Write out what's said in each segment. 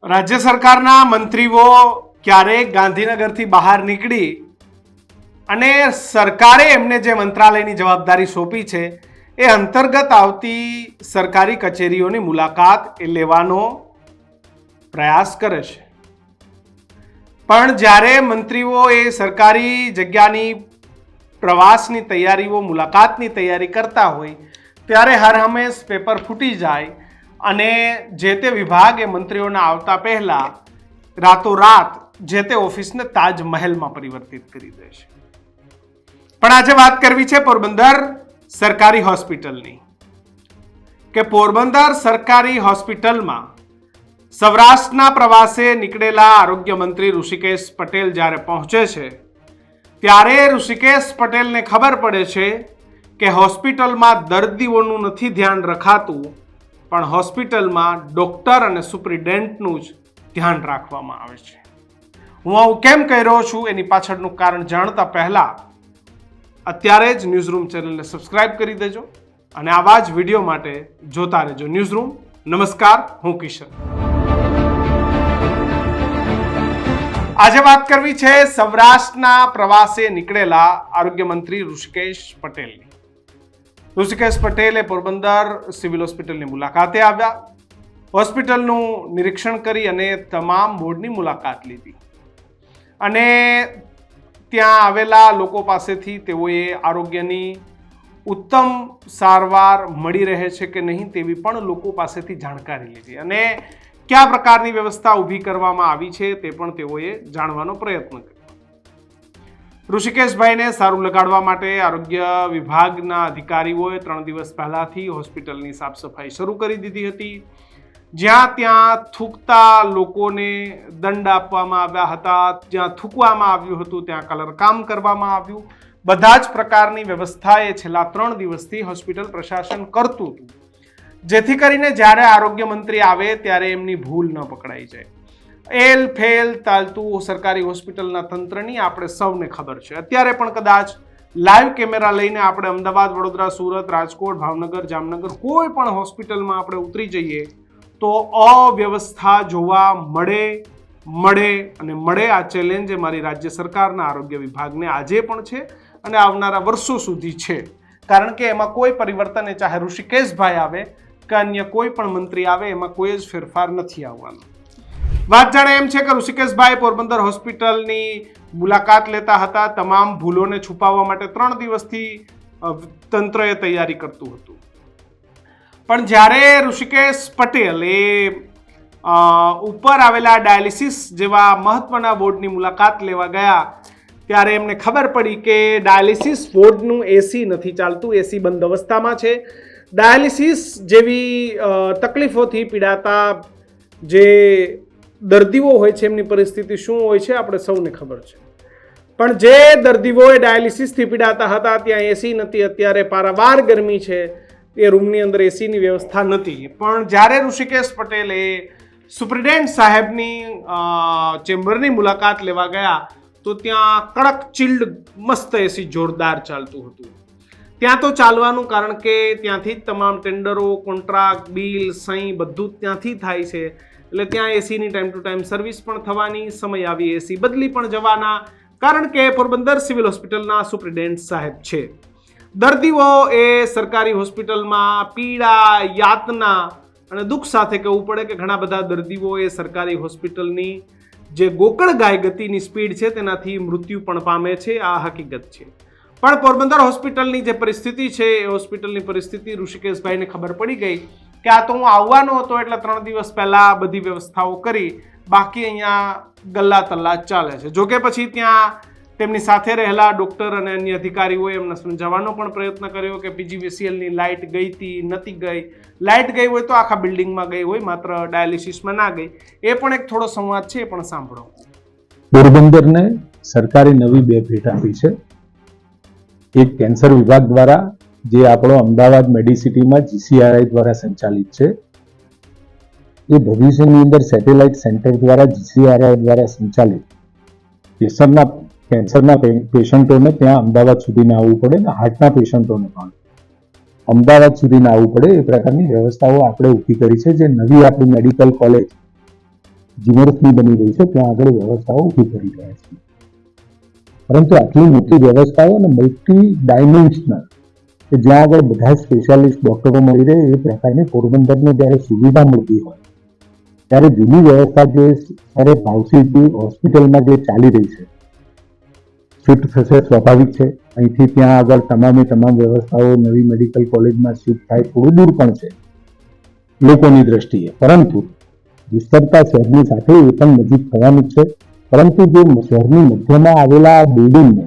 રાજ્ય સરકારના મંત્રીઓ ક્યારેક ગાંધીનગરથી બહાર નીકળી અને સરકારે એમને જે મંત્રાલયની જવાબદારી સોંપી છે એ અંતર્ગત આવતી સરકારી કચેરીઓની મુલાકાત એ લેવાનો પ્રયાસ કરે છે. પણ જ્યારે મંત્રીઓ એ સરકારી જગ્યાની પ્રવાસની તૈયારીઓ, મુલાકાતની તૈયારી કરતા હોય ત્યારે હરહંમેશ પેપર ફૂટી જાય અને જે તે વિભાગ એ મંત્રીઓના આવતા પહેલા રાતોરાત જે તે ઓફિસને તાજમહેલમાં પરિવર્તિત કરી દે છે. પણ આજે વાત કરવી છે પોરબંદર સરકારી હોસ્પિટલની, કે પોરબંદર સરકારી હોસ્પિટલમાં સૌરાષ્ટ્રના પ્રવાસે નીકળેલા આરોગ્ય મંત્રી ઋષિકેશ પટેલ જ્યારે પહોંચે છે ત્યારે ઋષિકેશ પટેલને ખબર પડે છે કે હોસ્પિટલમાં દર્દીઓનું નથી ધ્યાન રખાતું, પણ હોસ્પિટલમાં ડોક્ટર અને સુપ્રિન્ટેન્ડન્ટનું જ ધ્યાન રાખવામાં આવે છે. હું આવું કેમ કહી રહ્યો છું એની પાછળનું કારણ જાણતા પહેલા અત્યારે જ ન્યૂઝરૂમ ચેનલને સબસ્ક્રાઇબ કરી દેજો અને આવા જ વિડીયો માટે જોતા રહેજો ન્યૂઝરૂમ. નમસ્કાર, હું કિશન. આજે વાત કરવી છે સૌરાષ્ટ્રના પ્રવાસે નીકળેલા આરોગ્ય મંત્રી ઋષિકેશ પટેલની. ઋષિકેશ પટેલે પોરબંદર સિવિલ હોસ્પિટલની મુલાકાતે આવ્યા, હોસ્પિટલનું નિરીક્ષણ કરી અને તમામ વોર્ડની મુલાકાત લીધી અને ત્યાં આવેલા લોકો પાસેથી તેઓએ આરોગ્યની ઉત્તમ સારવાર મળી રહે છે કે નહીં તેવી પણ લોકો પાસેથી જાણકારી લીધી અને કયા પ્રકારની વ્યવસ્થા ઊભી કરવામાં આવી છે તે પણ તેઓએ જાણવાનો પ્રયત્ન કર્યો. ઋષિકેશભાઈને સારું લગાડવા માટે આરોગ્ય વિભાગના અધિકારીઓએ 3 દિવસ પહેલાથી હોસ્પિટલની સાફ સફાઈ શરૂ કરી દીધી હતી. જ્યાં ત્યાં થૂકતા લોકોને દંડ આપવામાં આવ્યા હતા, જ્યાં થૂકવામાં આવ્યું હતું ત્યાં કલરકામ કરવામાં આવ્યું. બધા જ પ્રકારની વ્યવસ્થા એ છેલ્લા 3 દિવસથી હોસ્પિટલ પ્રશાસન કરતું હતું, જેથી કરીને જ્યારે આરોગ્ય મંત્રી આવે ત્યારે એમની ભૂલ ન પકડાઈ જાય. એલ ફેલ ચાલતું સરકારી હોસ્પિટલના તંત્રની આપણે સૌને ખબર છે. અત્યારે પણ કદાચ લાઈવ કેમેરા લઈને આપણે અમદાવાદ, વડોદરા, સુરત, રાજકોટ, ભાવનગર, જામનગર કોઈ પણ હોસ્પિટલમાં આપણે ઉતરી જઈએ તો અવ્યવસ્થા જોવા મળે. આ ચેલેન્જ મારી રાજ્ય સરકારના આરોગ્ય વિભાગને આજે પણ છે અને આવનારા વર્ષો સુધી છે, કારણ કે એમાં કોઈ પરિવર્તન, એ ચાહે ઋષિકેશભાઈ આવે કે અન્ય કોઈ પણ મંત્રી આવે, એમાં કોઈ જ ફેરફાર નથી આવવાનો. વાત જાણે એમ છે કે ઋષિકેશભાઈ પોરબંદર હોસ્પિટલની મુલાકાત લેતા હતા. તમામ ભૂલોને છુપાવવા માટે 3 દિવસથી તંત્રએ તૈયારી કરતું હતું. પણ જ્યારે ઋષિકેશ પટેલ એ ઉપર આવેલા ડાયાલિસિસ જેવા મહત્વના વોર્ડની મુલાકાત લેવા ગયા ત્યારે એમને ખબર પડી કે ડાયાલિસિસ વોર્ડનું એસી નથી ચાલતું, એસી બંધ અવસ્થામાં છે. ડાયાલિસિસ જેવી તકલીફોથી પીડાતા જે દર્દીઓ હોય છે એમની પરિસ્થિતિ શું હોય છે આપણે સૌને ખબર છે. પણ જે દર્દીઓએ ડાયાલિસિસથી પીડાતા હતા ત્યાં એસી નથી, અત્યારે પારાવાર ગરમી છે, એ રૂમની અંદર એસીની વ્યવસ્થા નથી. પણ જ્યારે ઋષિકેશ પટેલે સુપ્રિન્ટેન્ડન્ટ સાહેબની ચેમ્બરની મુલાકાત લેવા ગયા તો ત્યાં કડક ચિલ્ડ મસ્ત એસી જોરદાર ચાલતું હતું. ત્યાં તો ચાલવાનું, કારણ કે ત્યાંથી જ તમામ ટેન્ડરો, કોન્ટ્રાક્ટ, બિલ, સહી બધું ત્યાંથી થાય છે. એટલે ત્યાં એસીની ટાઈમ ટુ ટાઈમ સર્વિસ પણ થવાની, સમય આવી એસી બદલી પણ જવાના, કારણ કે પોરબંદર સિવિલ હોસ્પિટલના સુપ્રિન્ટેન્ડન્ટ સાહેબ છે. દર્દીઓ એ સરકારી હોસ્પિટલમાં પીડા, યાતના અને દુઃખ સાથે કહેવું પડે કે ઘણા બધા દર્દીઓ એ સરકારી હોસ્પિટલની જે ગોકળ ગાય ગતિની સ્પીડ છે તેનાથી મૃત્યુ પણ પામે છે. આ હકીકત છે. પણ પોરબંદર હોસ્પિટલની જે પરિસ્થિતિ છે એ હોસ્પિટલની પરિસ્થિતિ ઋષિકેશભાઈને ખબર પડી ગઈ કે આ તો હું આવવાનો હતો એટલે 3 દિવસ પહેલા બધી વ્યવસ્થાઓ કરી, બાકી અહીંયા ગલ્લા તલ્લા ચાલે છે. જોકે પછી ત્યાં તેમની સાથે રહેલા ડોક્ટર અને અન્ય અધિકારીઓએ એમને સમજાવવાનો પણ પ્રયત્ન કર્યો કે પીજીવીસીએલની લાઇટ ગઈ હતી, નથી ગઈ. લાઇટ ગઈ હોય તો આખા બિલ્ડિંગમાં ગઈ હોય, માત્ર ડાયાલિસિસમાં ના ગઈ. એ પણ એક થોડો સંવાદ છે, એ પણ સાંભળો. પોરબંદરને સરકારી નવી 2 ભેટ આપી છે. એક કેન્સર વિભાગ દ્વારા, જે આપણો અમદાવાદ મેડિસિટીમાં જીસીઆરઆઈ દ્વારા સંચાલિત છે. એ ભવિષ્યની અંદર સેટેલાઇટ સેન્ટર દ્વારા જીસીઆરઆઈ દ્વારા સંચાલિત કેન્સરના પેશન્ટોને ત્યાં અમદાવાદ સુધી ના આવવું પડે ને હાર્ટના પેશન્ટોને પણ અમદાવાદ સુધી ના આવવું પડે એ પ્રકારની વ્યવસ્થાઓ આપણે ઊભી કરી છે. જે નવી આપણી મેડિકલ કોલેજ જીવર્સની બની રહી છે ત્યાં આગળ વ્યવસ્થાઓ ઊભી કરી રહ્યા છે. પરંતુ આટલી મોટી વ્યવસ્થાઓ અને મલ્ટી ડાયમેન્શનલ કે જ્યાં આગળ બધા સ્પેશિયાલિસ્ટ ડોક્ટરો મળી રહે એ પ્રકારની પોરબંદરને જ્યારે સુવિધા મળતી હોય ત્યારે જૂની વ્યવસ્થા જે ત્યારે ભાવસીથી હોસ્પિટલમાં જે ચાલી રહી છે શિફ્ટ થશે સ્વાભાવિક છે. અહીંથી ત્યાં આગળ તમામ વ્યવસ્થાઓ નવી મેડિકલ કોલેજમાં શિફ્ટ થાય થોડું દૂર પણ છે લોકોની દ્રષ્ટિએ, પરંતુ વિસ્તરતા શહેરની સાથે એ પણ નજીક થવાનું જ છે. પરંતુ જે શહેરની મધ્યમાં આવેલા બિલ્ડિંગને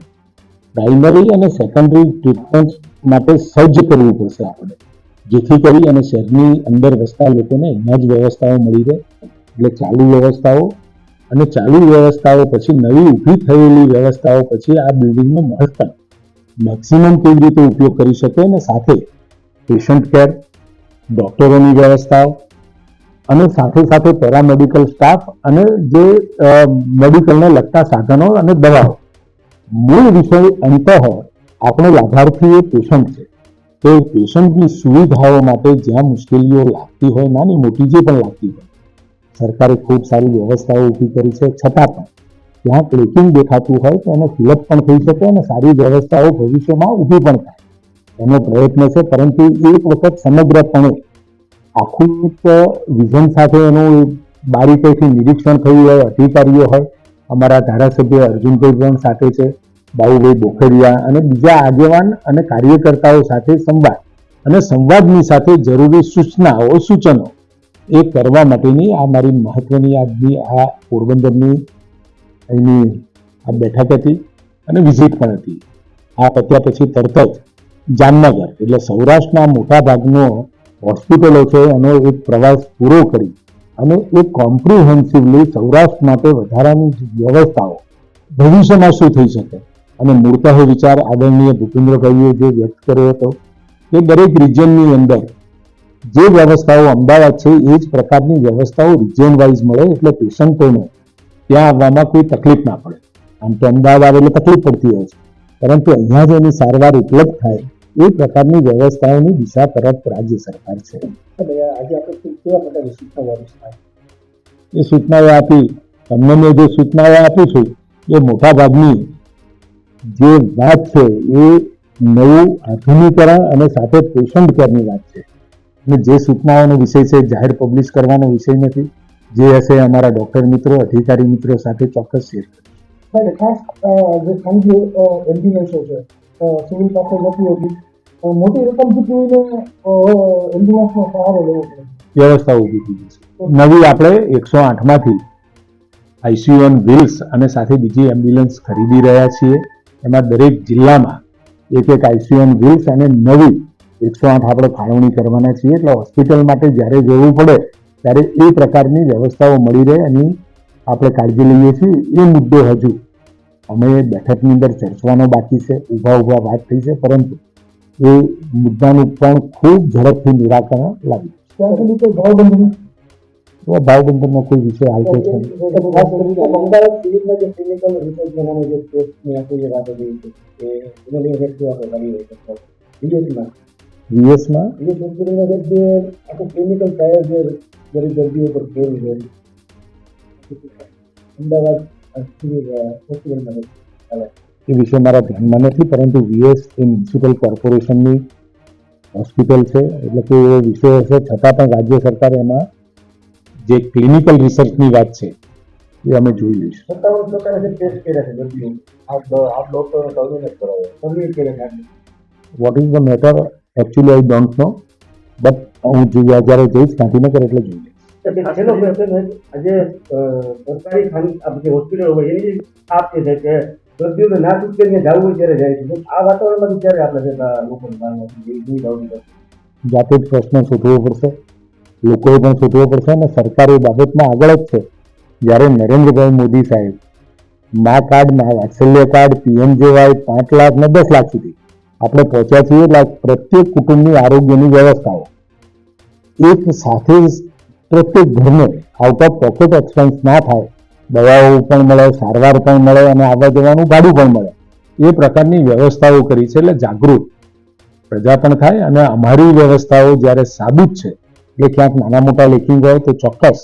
પ્રાઇમરી અને સેકન્ડરી ટ્રીટમેન્ટ માટે સજ્જ કરવું પડશે આપણે, જેથી કરી અને શહેરની અંદર વસતા લોકોને અહીંયા જ વ્યવસ્થાઓ મળી રહે. એટલે ચાલુ વ્યવસ્થાઓ અને ચાલુ વ્યવસ્થાઓ પછી નવી ઊભી થયેલી વ્યવસ્થાઓ પછી આ બિલ્ડિંગનો મહત્તમ મેક્સિમમ કેવી રીતે ઉપયોગ કરી શકે અને સાથે પેશન્ટ કેર, ડોક્ટરોની વ્યવસ્થાઓ અને સાથે પેરામેડિકલ સ્ટાફ અને જે મેડિકલને લગતા સાધનો અને દવાઓ. મૂળ વિષય અંતઃ આપણે લાભાર્થી એ પેશન્ટ છે. તો પેશન્ટની સુવિધાઓ માટે જ્યાં મુશ્કેલીઓ લાગતી હોય, નાની મોટી જે પણ લાગતી હોય, સરકારે ખૂબ સારી વ્યવસ્થાઓ ઊભી કરી છે. છતાં પણ ત્યાં ક્લેકિંગ દેખાતું હોય તો એને ફિલઅપ પણ થઈ શકે અને સારી વ્યવસ્થાઓ ભવિષ્યમાં ઊભી પણ થાય એનો પ્રયત્ન છે. પરંતુ એક વખત સમગ્રપણે આખું વિઝન સાથે એનું બારીકાઈથી નિરીક્ષણ થયું હોય, અધિકારીઓ હોય, અમારા ધારાસભ્ય અર્જુનભાઈ પણ સાથે છે, બાબુભાઈ બોખડિયા અને બીજા આગેવાન અને કાર્યકર્તાઓ સાથે સંવાદ અને સંવાદની સાથે જરૂરી સૂચનાઓ સૂચનો એ કરવા માટેની આ મારી મહત્વની આજની આ પોરબંદરની અહીંની આ બેઠક હતી અને વિઝિટ પણ હતી. આ પત્યા પછી તરત જ જામનગર એટલે સૌરાષ્ટ્રના મોટા ભાગનો હોસ્પિટલો છે એનો એક પ્રવાસ પૂરો કરી અને એક કોમ્પ્રિહેન્સિવલી સૌરાષ્ટ્ર માટે વધારાની વ્યવસ્થાઓ ભવિષ્યમાં શું થઈ શકે અને મૂળતઃ વિચાર આદરણીય ભૂપેન્દ્રભાઈએ જે વ્યક્ત કર્યો હતો કે દરેક રિજિયનની અંદર જે વ્યવસ્થાઓ અમદાવાદ છે એ જ પ્રકારની વ્યવસ્થાઓ રિજિયન વાઇઝ મળે એટલે પેશન્ટોને ત્યાં આવવામાં કોઈ તકલીફ ના પડે. આમ તો અમદાવાદ આવે એટલે તકલીફ પડતી હોય છે, પરંતુ અહીંયા જ એની સારવાર ઉપલબ્ધ થાય એ પ્રકારની વ્યવસ્થાઓની દિશા તરફ રાજ્ય સરકાર છે. આજે આપણે કેવા પ્રકારની સૂચનાઓ એ સૂચનાઓ આપી, તમને મેં જે સૂચનાઓ આપી છે એ મોટા ભાગની જે વાત છે એ નવું આધુનિકરણ અને સાથે પેશન્ટ કેરની વાત છે. અને જે સૂચનાઓનો વિષય છે જાહેર પબ્લિશ કરવાનો વિષય નથી. જે હશે અમારા ડોક્ટર મિત્રો, અધિકારી મિત્રો સાથે ચોક્કસ શેર કરીશું. ખાસ જે ખાનગી એમ્બ્યુલન્સો છે સિવિલ પાસે નથી હોતી, મોટી રકમ ચૂકવીને એમ્બ્યુલન્સનો સહારો લેવો પડે. વ્યવસ્થા ઊભી થઈ છે. નવી આપણે 108માંથી આઈસીયુ ઓન વ્હીલ્સ અને સાથે બીજી એમ્બ્યુલન્સ ખરીદી રહ્યા છીએ. એમાં દરેક જિલ્લામાં એક આઈસીયુ ઓન વ્હીલ્સ અને નવી 108 આપણે ફાળવણી કરવાના છીએ. એટલે હોસ્પિટલ માટે જ્યારે જવું પડે ત્યારે એ પ્રકારની વ્યવસ્થાઓ મળી રહે એની આપણે કાળજી લઈએ છીએ. એ મુદ્દો હજુ અમે બેઠકની અંદર ચર્ચવાનો બાકી છે, ઊભા વાત થઈ છે, પરંતુ એ મુદ્દાનું પણ ખૂબ ઝડપથી નિરાકરણ લાવ્યું. ત્યાં સુધી કોઈ ભાવબંધનનો કોઈ વિષય હાલતો છે ખાસ કરીને અમદાવાદ સિવિલમાં જે ક્લિનિકલ રિસર્ચ નામની જે સ્પેસની આપણે જે વાત કરી છે કે એને લઈને વ્યક્તિઓ આપણે કરી રહી છે વીએસમાં હોસ્પિટલમાં જે આખું ક્લિનિકલ ટ્રાયલ જે ગરીબ દર્દીઓ પર કર્યું છે અમદાવાદ સિવિલ હોસ્પિટલમાં ચાલે એ વિષય મારા ધ્યાનમાં નથી, પરંતુ વીએસ એ મ્યુનિસિપલ કોર્પોરેશનની હોસ્પિટલ છે એટલે કે એ વિષય હશે. છતાં પણ રાજ્ય સરકાર એમાં જે ક્લિનિકલ રિસર્ચની વાત છે એ અમે જોઈ લઈશું. 57 પ્રકારે જે ટેસ્ટ કર્યા છે દર્દીઓ આ ડોક્ટરો સર્વેલન્સ કરાવે સર્વે કર્યા છે. What is the matter actually I don't know, but હું જ્યારે જઈશ ગાંધીનગર એટલે જોઈ લઈશ. છેલ્લો પ્રશ્ન આજે સરકારી જે હોસ્પિટલ હોય એની આપ છે કે દર્દીઓને ના છૂટકે જવું હોય ત્યારે જાય છે. આ વાતાવરણમાં ત્યારે આપણે લોકોને જાતે જ પ્રશ્ન શોધવો પડશે, લોકોએ પણ શોધવો પડશે અને સરકાર એ બાબતમાં આગળ જ છે. જ્યારે નરેન્દ્રભાઈ મોદી સાહેબ મા કાર્ડ, વાત્સલ્ય કાર્ડ, પીએમજેવાય 5 લાખ ને 10 લાખ સુધી આપણે પહોંચ્યા છીએ. એટલે પ્રત્યેક કુટુંબની આરોગ્યની વ્યવસ્થાઓ એક સાથે પ્રત્યેક ઘરને આઉટ ઓફ પોકેટ એક્સપેન્સ ના થાય, દવાઓ પણ મળે, સારવાર પણ મળે અને આવવા જવાનું ભાડું પણ મળે, એ પ્રકારની વ્યવસ્થાઓ કરી છે. એટલે જાગૃત પ્રજા પણ થાય અને અમારી વ્યવસ્થાઓ જ્યારે સાબિત છે એટલે ક્યાંક નાના મોટા લેખિંગ હોય તો ચોક્કસ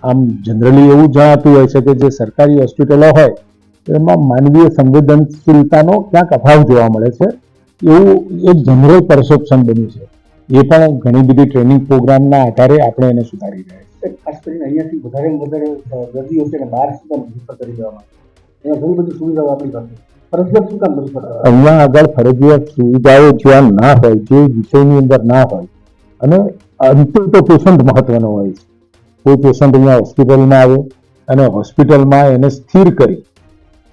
આમ જનરલી એવું જણાતું હોય છે કે જે સરકારી હોસ્પિટલો હોય એમાં માનવીય સંવેદનશીલતાનો ક્યાંક અભાવ જોવા મળે છે, એવું એક જનરલ પરસેપ્શન બન્યું છે. એ પણ ઘણી બધી ટ્રેનિંગ પ્રોગ્રામના આધારે આપણે એને સુધારી રહ્યા છીએ. ખાસ કરીને અહીંયાથી વધારે દર્દીઓ છે ને બહાર શું કામ રિફર કરી દેવામાં આવે? અહીંયા ઘણી બધી સુવિધાઓ આપણી પાસે ફરજિયાત શું કામ રિફર કરવા? અહીંયા આગળ ફરજિયાત સુવિધાઓ જ્યાં ના હોય, જે વિષયની અંદર ના હોય, અને અંતે તો પેશન્ટ મહત્વનો હોય છે. કોઈ પેશન્ટ અહીંયા હોસ્પિટલમાં આવે અને હોસ્પિટલમાં એને સ્થિર કરી,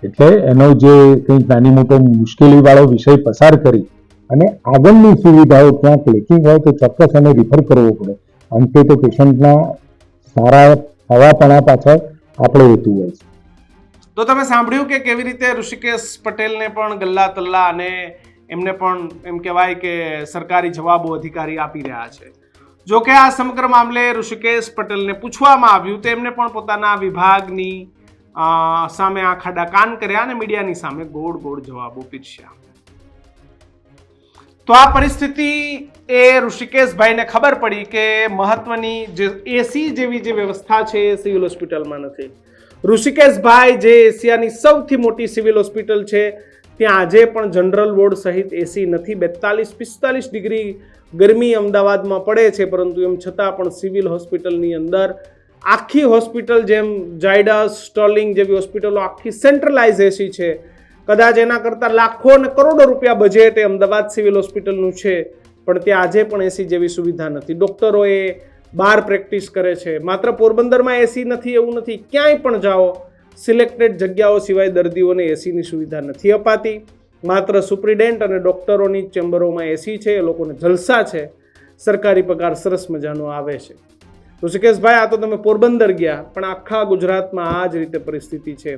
એટલે એનો જે કંઈક નાની મોટો મુશ્કેલીવાળો વિષય પસાર કરી અને આગળની સુવિધાઓ ક્યાંક લેકિંગ હોય તો ચોક્કસ એને રિફર કરવો પડે. અંતે તો પેશન્ટના સારા હવાપણા પાછળ આપણે હોતું હોય છે. તો તમે સાંભળ્યું કે કેવી રીતે ઋષિકેશ પટેલને પણ ગલ્લા તલ્લા અને એમને પણ એમ કહેવાય કે સરકારી જવાબો અધિકારી આપી રહ્યા છે. જો કે આ સમગ્ર મામલે ઋષિકેશ પટેલને પૂછવામાં આવ્યું તો એમને પણ પોતાના વિભાગની સામે આંખ આડા કાન કર્યા અને મીડિયાની સામે ગોળ ગોળ જવાબો પીરસ્યા. તો આ પરિસ્થિતિ એ ઋષિકેશભાઈને ખબર પડી કે મહત્વની જે એસી જેવી જે વ્યવસ્થા છે એ સિવિલ હોસ્પિટલમાં નથી. ઋષિકેશભાઈ જે એશિયાની સૌથી મોટી સિવિલ હોસ્પિટલ છે ત્યાં આજે પણ જનરલ વોર્ડ સહિત એસી નથી. 42-45 ડિગ્રી ગરમી અમદાવાદમાં પડે છે, પરંતુ એમ છતાં પણ સિવિલ હોસ્પિટલની અંદર આખી હોસ્પિટલ જેમ ઝાયડસ, સ્ટર્લિંગ જેવી હોસ્પિટલો આખી સેન્ટ્રલાઇઝ એસી છે. કદાચ એના કરતાં લાખો અને કરોડો રૂપિયા બજેટ એ અમદાવાદ સિવિલ હોસ્પિટલનું છે, પણ ત્યાં આજે પણ એસી જેવી સુવિધા નથી. ડૉક્ટરોએ બહાર પ્રેક્ટિસ કરે છે. માત્ર પોરબંદરમાં એસી નથી એવું નથી, ક્યાંય પણ જાઓ સિલેક્ટેડ જગ્યાઓ સિવાય દર્દીઓને એસીની સુવિધા નથી અપાતી. માત્ર સુપ્રિન્ટેન્ડન્ટ અને ડૉક્ટરોની ચેમ્બરોમાં એસી છે, એ લોકોને જલસા છે, સરકારી પગાર સરસ મજાનો આવે છે. ઋષિકેશભાઈ, આ તો તમે પોરબંદર ગયા, પણ આખા ગુજરાતમાં આ જ રીતે પરિસ્થિતિ છે.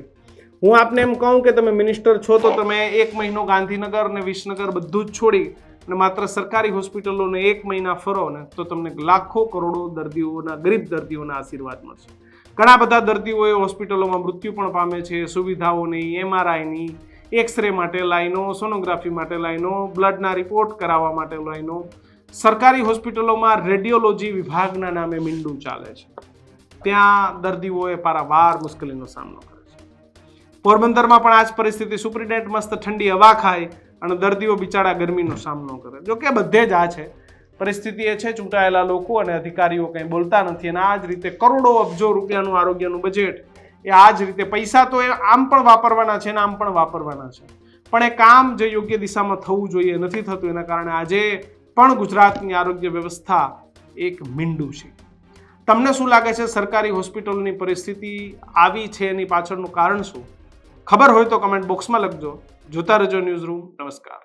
હું આપને એમ કહું કે તમે મિનિસ્ટર છો તો તમે 1 મહિનો ગાંધીનગર અને વિસનગર બધું જ છોડી અને માત્ર સરકારી હોસ્પિટલોને 1 મહિના ફરો ને તો તમને લાખો કરોડો દર્દીઓના, ગરીબ દર્દીઓના આશીર્વાદ મળશે. ઘણા બધા દર્દીઓ એ હોસ્પિટલોમાં મૃત્યુ પણ પામે છે. સુવિધાઓ નહીં, MRIની, એક્સરે માટે લાઈનો, સોનોગ્રાફી માટે લાઈનો, બ્લડના રિપોર્ટ કરાવવા માટે લાઈનો. સરકારી હોસ્પિટલોમાં રેડિયોલોજી વિભાગના નામે મીંડું ચાલે છે. ત્યાં દર્દીઓએ પારાવાર મુશ્કેલીનો સામનો કરે છે. પોરબંદરમાં પણ આ જ પરિસ્થિતિ. સુપ્રિન્ટેન્ડન્ટ મસ્ત ઠંડી હવા ખાય અને દર્દીઓ બિચારા ગરમીનો સામનો કરે. જો કે બધે જ આ છે પરિસ્થિતિ. એ છે ચૂંટાયેલા લોકો અને અધિકારીઓ કંઈ બોલતા નથી અને આ જ રીતે કરોડો અબજો રૂપિયાનું આરોગ્યનું બજેટ એ આ જ રીતે પૈસા તો એ આમ પણ વાપરવાના છે ને આમ પણ વાપરવાના છે, પણ એ કામ જે યોગ્ય દિશામાં થવું જોઈએ નથી થતું. એના કારણે આજે પણ ગુજરાતની આરોગ્ય વ્યવસ્થા એક મીંડું છે. તમને શું લાગે છે સરકારી હોસ્પિટલોની પરિસ્થિતિ આવી છે એની પાછળનું કારણ શું? ખબર હોય તો કમેન્ટ બોક્સમાં લખજો. જોતા રહેજો ન્યૂઝરૂમ. નમસ્કાર.